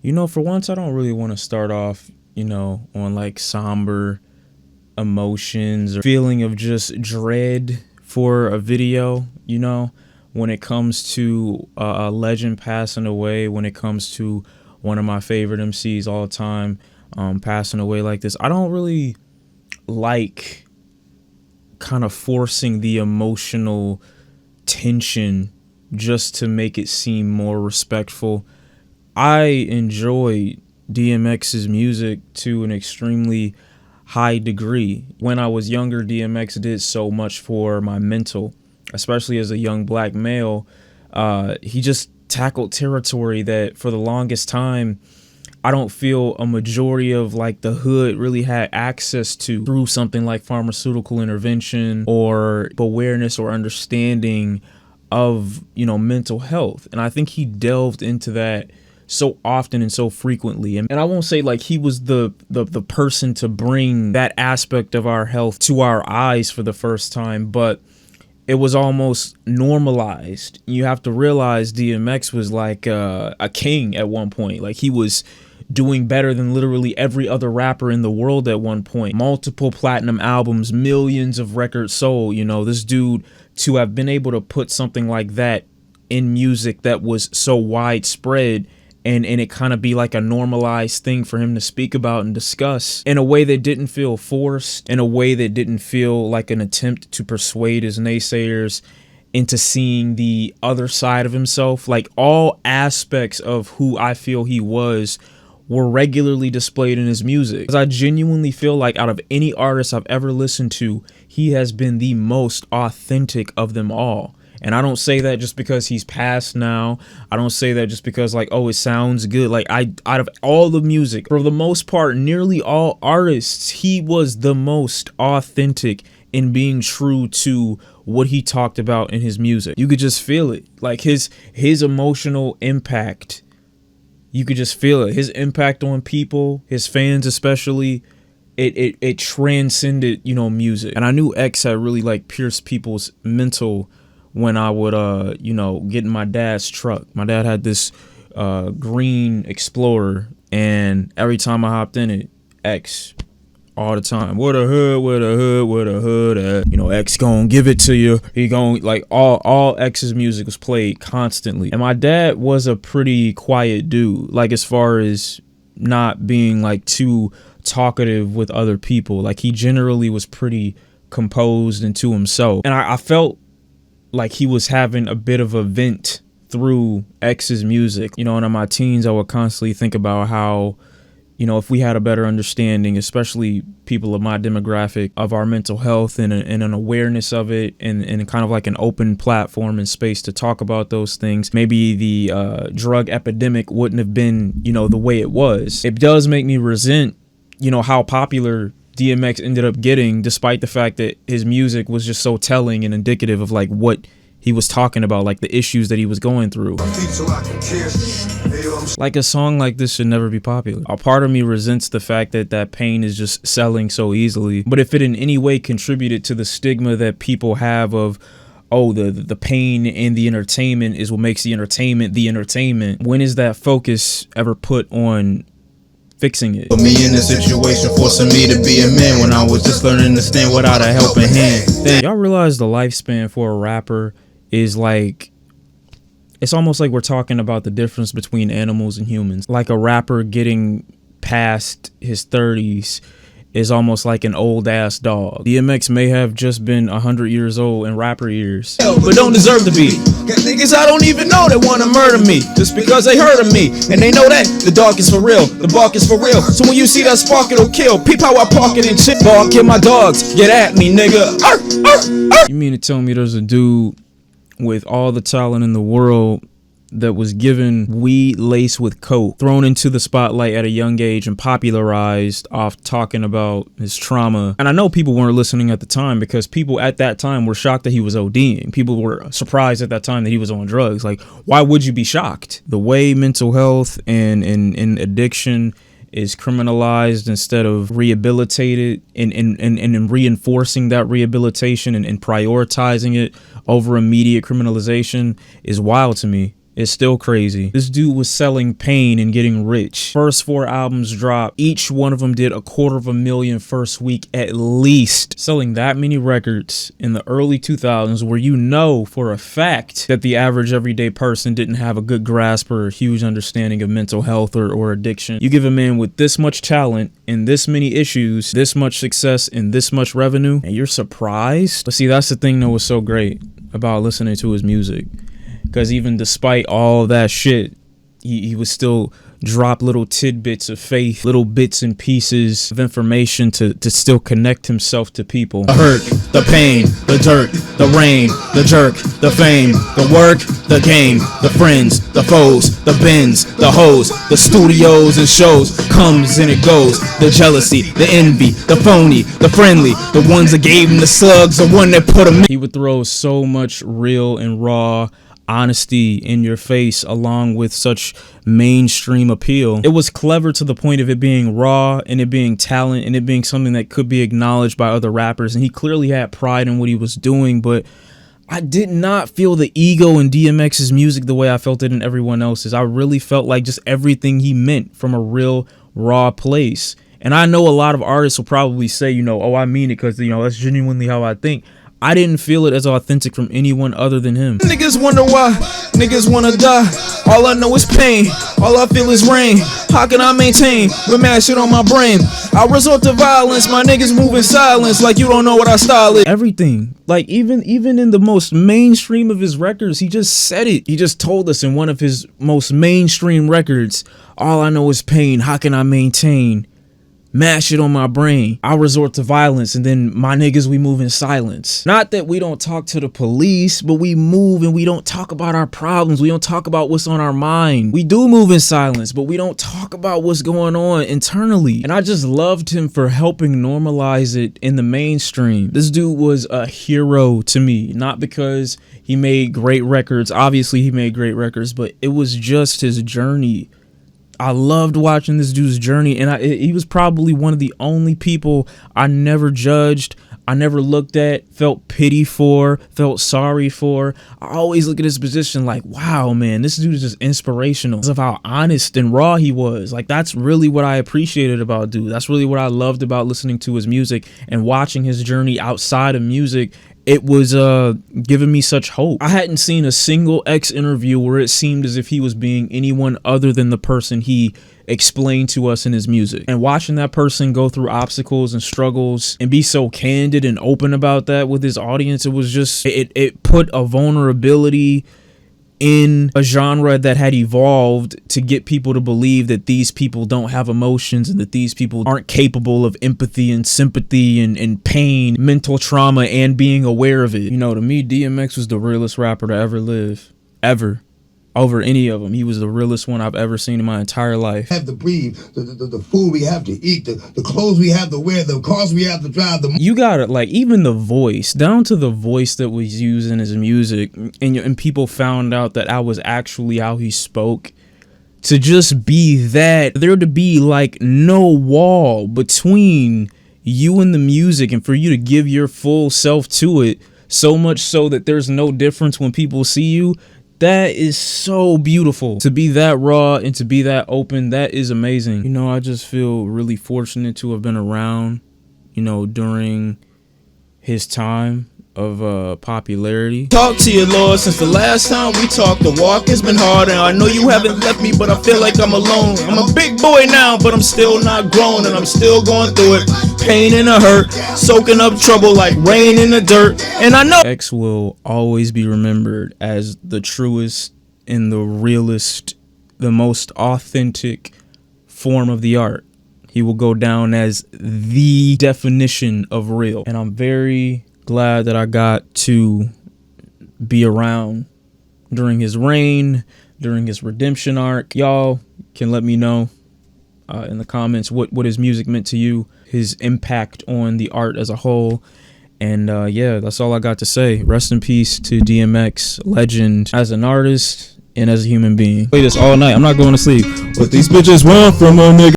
For once, I don't really want to start off, on like somber emotions or feeling of just dread for a video, when it comes to a legend passing away, when it comes to one of my favorite MCs all the time passing away like this. I don't really like kind of forcing the emotional tension just to make it seem more respectful. I enjoy DMX's music to an extremely high degree. When I was younger, DMX did so much for my mental, especially as a young black male. He just tackled territory that for the longest time I don't feel a majority of like the hood really had access to through something like pharmaceutical intervention or awareness or understanding of, mental health. And I think he delved into that so often and so frequently. And I won't say like he was the person to bring that aspect of our health to our eyes for the first time, but it was almost normalized. You have to realize DMX was like a king at one point. Like he was doing better than literally every other rapper in the world at one point. Multiple platinum albums, millions of records sold. This dude, to have been able to put something like that in music that was so widespread and it kind of be like a normalized thing for him to speak about and discuss in a way that didn't feel forced, in a way that didn't feel like an attempt to persuade his naysayers into seeing the other side of himself. Like all aspects of who I feel he was were regularly displayed in his music. Because I genuinely feel like out of any artist I've ever listened to, he has been the most authentic of them all. And I don't say that just because he's passed now. I don't say that just because like, oh, it sounds good. Like out of all the music, for the most part, nearly all artists, he was the most authentic in being true to what he talked about in his music. You could just feel it. Like his emotional impact. You could just feel it. His impact on people, his fans especially, it transcended, music. And I knew X had really like pierced people's mental when I would, get in my dad's truck. My dad had this green Explorer, and every time I hopped in it, X all the time. What a hood, what a hood, what a hood at. X gon' give it to you. He gon' like all X's music was played constantly. And my dad was a pretty quiet dude, like as far as not being like too talkative with other people. Like he generally was pretty composed and to himself. And I felt like he was having a bit of a vent through X's music. And in my teens, I would constantly think about how, if we had a better understanding, especially people of my demographic, of our mental health and an awareness of it and kind of like an open platform and space to talk about those things, maybe the drug epidemic wouldn't have been, the way it was. It does make me resent, how popular DMX ended up getting, despite the fact that his music was just so telling and indicative of like what he was talking about, like the issues that he was going through. Like a song like this should never be popular. A part of me resents the fact that pain is just selling so easily. But if it in any way contributed to the stigma that people have of, oh, the pain in the entertainment is what makes the entertainment, when is that focus ever put on fixing it? Put me in a situation, forcing me to be a man when I was just learning to stand without a helping hand. Y'all realize the lifespan for a rapper is like, it's almost like we're talking about the difference between animals and humans. Like a rapper getting past his 30s is almost like an old ass dog. DMX may have just been 100 years old in rapper years, but don't deserve to be. Got niggas I don't even know that wanna murder me just because they heard of me, and they know that the dog is for real, the bark is for real. So when you see that spark, it'll kill. Peep how I park it and shit. Bark, kill my dogs, get at me, nigga. Arr, arr, arr. You mean to tell me there's a dude with all the talent in the world that was given weed laced with coke, thrown into the spotlight at a young age and popularized off talking about his trauma? And I know people weren't listening at the time because people at that time were shocked that he was ODing. People were surprised at that time that he was on drugs. Like, why would you be shocked? The way mental health and addiction is criminalized instead of rehabilitated, and reinforcing that rehabilitation and prioritizing it over immediate criminalization is wild to me. It's still crazy. This dude was selling pain and getting rich. First 4 albums dropped. Each one of them did $250,000 first week at least. Selling that many records in the early 2000s where you know for a fact that the average everyday person didn't have a good grasp or a huge understanding of mental health or addiction. You give a man with this much talent and this many issues, this much success and this much revenue, and you're surprised? But see, that's the thing that was so great about listening to his music. Because even despite all that shit, he would still drop little tidbits of faith, little bits and pieces of information to still connect himself to people. The hurt, the pain, the dirt, the rain, the jerk, the fame, the work, the game, the friends, the foes, the bins, the hoes, the studios and shows, comes and it goes, the jealousy, the envy, the phony, the friendly, the ones that gave him the slugs, the one that put him in. He would throw so much real and raw honesty in your face along with such mainstream appeal. It was clever to the point of it being raw and it being talent and it being something that could be acknowledged by other rappers, and he clearly had pride in what he was doing, but I did not feel the ego in DMX's music the way I felt it in everyone else's. I really felt like just everything he meant from a real raw place. And I know a lot of artists will probably say, you know, oh, I mean it because, you know, that's genuinely how I think. I didn't feel it as authentic from anyone other than him. Niggas wonder why, niggas wanna die. All I know is pain, all I feel is rain. How can I maintain with mad shit on my brain? I resort to violence, my niggas move in silence like you don't know what I style is. Everything, like even in the most mainstream of his records, he just said it. He just told us in one of his most mainstream records, all I know is pain, how can I maintain? Mad shit on my brain. I resort to violence, and then my niggas, we move in silence. Not that we don't talk to the police, but we move and we don't talk about our problems. We don't talk about what's on our mind. We do move in silence, but we don't talk about what's going on internally. And I just loved him for helping normalize it in the mainstream. This dude was a hero to me, not because he made great records. Obviously, he made great records, but it was just his journey. I loved watching this dude's journey, and he was probably one of the only people I never judged, I never looked at, felt pity for, felt sorry for. I always look at his position like, wow, man, this dude is just inspirational because of how honest and raw he was. Like, that's really what I appreciated about dude. That's really what I loved about listening to his music and watching his journey outside of music. It was giving me such hope. I hadn't seen a single X interview where it seemed as if he was being anyone other than the person he explained to us in his music. And watching that person go through obstacles and struggles and be so candid and open about that with his audience, it was just, it put a vulnerability in a genre that had evolved to get people to believe that these people don't have emotions and that these people aren't capable of empathy and sympathy and pain, mental trauma, and being aware of it. You know, to me, DMX was the realest rapper to ever live, ever. Over any of them. He was the realest one I've ever seen in my entire life. Have to breathe, the food we have to eat, the clothes we have to wear, the cars we have to drive. You got it, like even the voice, down to the voice that was used in his music, and people found out that I was actually how he spoke. To just be that, there to be like no wall between you and the music, and for you to give your full self to it, so much so that there's no difference when people see you. That is so beautiful. To be that raw and to be that open, that is amazing. You know, I just feel really fortunate to have been around, you know, during his time of popularity. Talk to you, Lord, since the last time we talked. The walk has been hard, and I know you haven't left me, but I feel like I'm alone. I'm a big boy now, but I'm still not grown, and I'm still going through it. Pain and a hurt, soaking up trouble like rain in the dirt. And I know X will always be remembered as the truest and the realest, the most authentic form of the art. He will go down as the definition of real. And I'm very glad that I got to be around during his reign, during his redemption arc. Y'all can let me know in the comments what his music meant to you, his impact on the art as a whole. And yeah, that's all I got to say. Rest in peace to DMX, legend as an artist and as a human being. Play this all night. I'm not going to sleep. What these bitches want from a nigga.